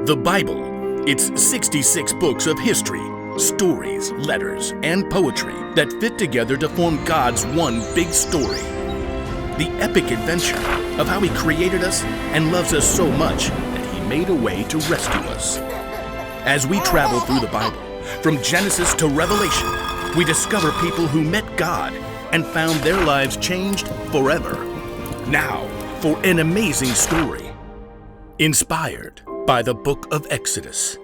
The Bible. It's 66 books of history, stories, letters, and poetry that fit together to form God's one big story. The epic adventure of how He created us and loves us so much that He made a way to rescue us. As we travel through the Bible, from Genesis to Revelation, we discover people who met God and found their lives changed forever. Now, for an amazing story, inspired by the book of Exodus.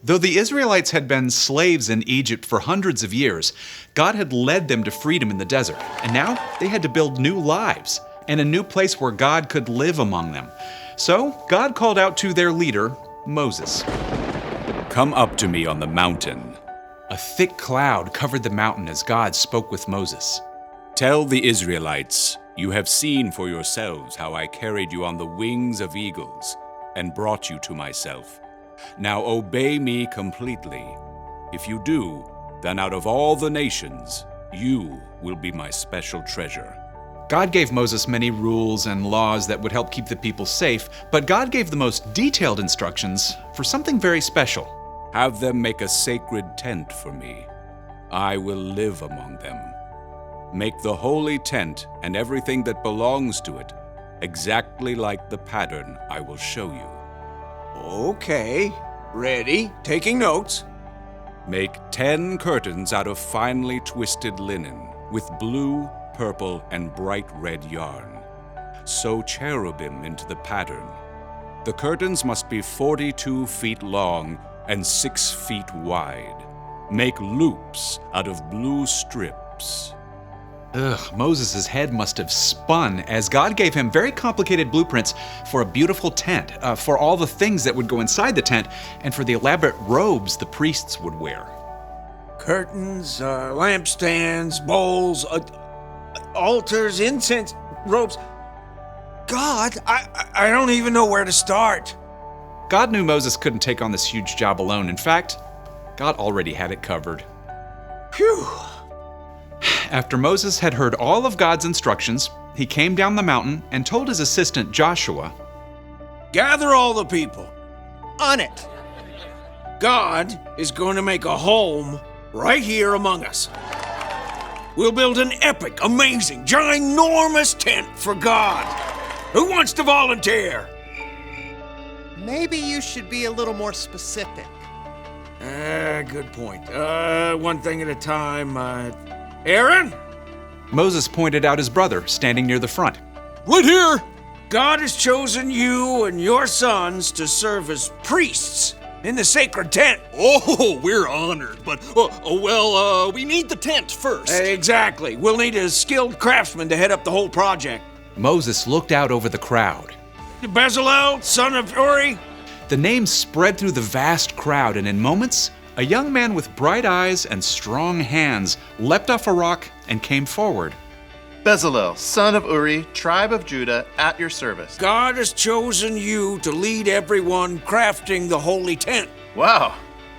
Though the Israelites had been slaves in Egypt for hundreds of years, God had led them to freedom in the desert, and now they had to build new lives and a new place where God could live among them. So God called out to their leader, Moses. Come up to me on the mountain. A thick cloud covered the mountain as God spoke with Moses. Tell the Israelites, you have seen for yourselves how I carried you on the wings of eagles and brought you to myself. Now obey me completely. If you do, then out of all the nations, you will be my special treasure. God gave Moses many rules and laws that would help keep the people safe, but God gave the most detailed instructions for something very special. Have them make a sacred tent for me. I will live among them. Make the holy tent and everything that belongs to it exactly like the pattern I will show you. Okay, ready, taking notes. Make 10 curtains out of finely twisted linen with blue, purple, and bright red yarn. Sew cherubim into the pattern. The curtains must be 42 feet long and 6 feet wide. Make loops out of blue strips. Moses' head must have spun as God gave him very complicated blueprints for a beautiful tent, for all the things that would go inside the tent, and for the elaborate robes the priests would wear. Curtains, lampstands, bowls, altars, incense, robes. God, I don't even know where to start. God knew Moses couldn't take on this huge job alone. In fact, God already had it covered. Phew! After Moses had heard all of God's instructions, he came down the mountain and told his assistant Joshua, Gather all the people. On it. God is going to make a home right here among us. We'll build an epic, amazing, ginormous tent for God. Who wants to volunteer? Maybe you should be a little more specific. Good point. One thing at a time. Aaron? Moses pointed out his brother standing near the front. Right here! God has chosen you and your sons to serve as priests in the sacred tent. Oh, we're honored, but, we need the tent first. Exactly. We'll need a skilled craftsman to head up the whole project. Moses looked out over the crowd. Bezalel, son of Uri. The name spread through the vast crowd, and in moments, a young man with bright eyes and strong hands leapt off a rock and came forward. Bezalel, son of Uri, tribe of Judah, at your service. God has chosen you to lead everyone crafting the holy tent. Wow.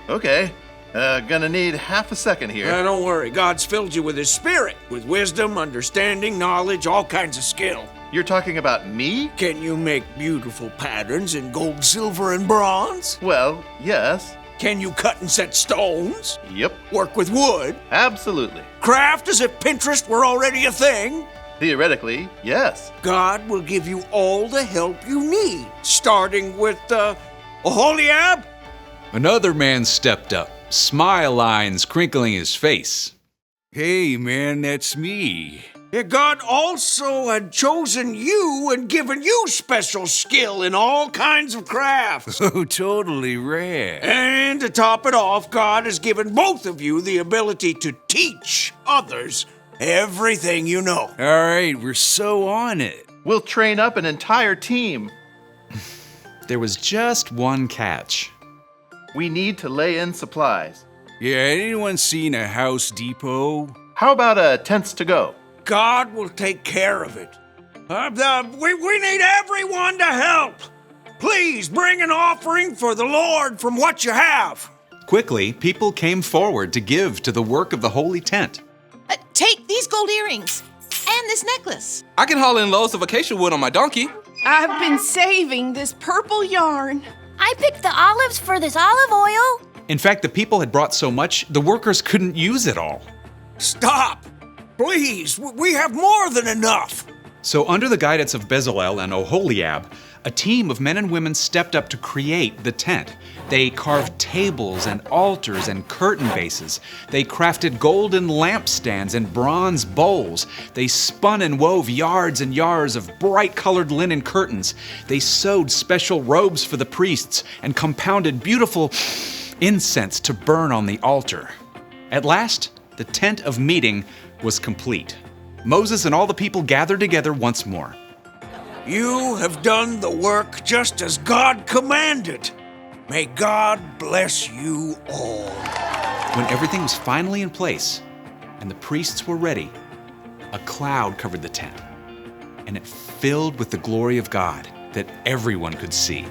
Okay. Gonna need half a second here. Don't worry. God's filled you with His Spirit, with wisdom, understanding, knowledge, all kinds of skill. You're talking about me? Can you make beautiful patterns in gold, silver, and bronze? Well, yes. Can you cut and set stones? Yep. Work with wood? Absolutely. Craft as if Pinterest were already a thing? Theoretically, yes. God will give you all the help you need, starting with, Oholiab? Another man stepped up, smile lines crinkling his face. Hey, man, that's me. Yeah, God also had chosen you and given you special skill in all kinds of crafts. Oh, totally rad. And to top it off, God has given both of you the ability to teach others everything you know. All right, we're so on it. We'll train up an entire team. There was just one catch. We need to lay in supplies. Yeah, anyone seen a House Depot? How about tents to go? God will take care of it. We need everyone to help. Please bring an offering for the Lord from what you have. Quickly, people came forward to give to the work of the holy tent. Take these gold earrings and this necklace. I can haul in loads of acacia wood on my donkey. I've been saving this purple yarn. I picked the olives for this olive oil. In fact, the people had brought so much, the workers couldn't use it all. Stop! Please, we have more than enough. So under the guidance of Bezalel and Oholiab, a team of men and women stepped up to create the tent. They carved tables and altars and curtain bases. They crafted golden lampstands and bronze bowls. They spun and wove yards and yards of bright-colored linen curtains. They sewed special robes for the priests and compounded beautiful incense to burn on the altar. At last, the tent of meeting was complete. Moses and all the people gathered together once more. You have done the work just as God commanded. May God bless you all. When everything was finally in place and the priests were ready, a cloud covered the tent, and it filled with the glory of God that everyone could see.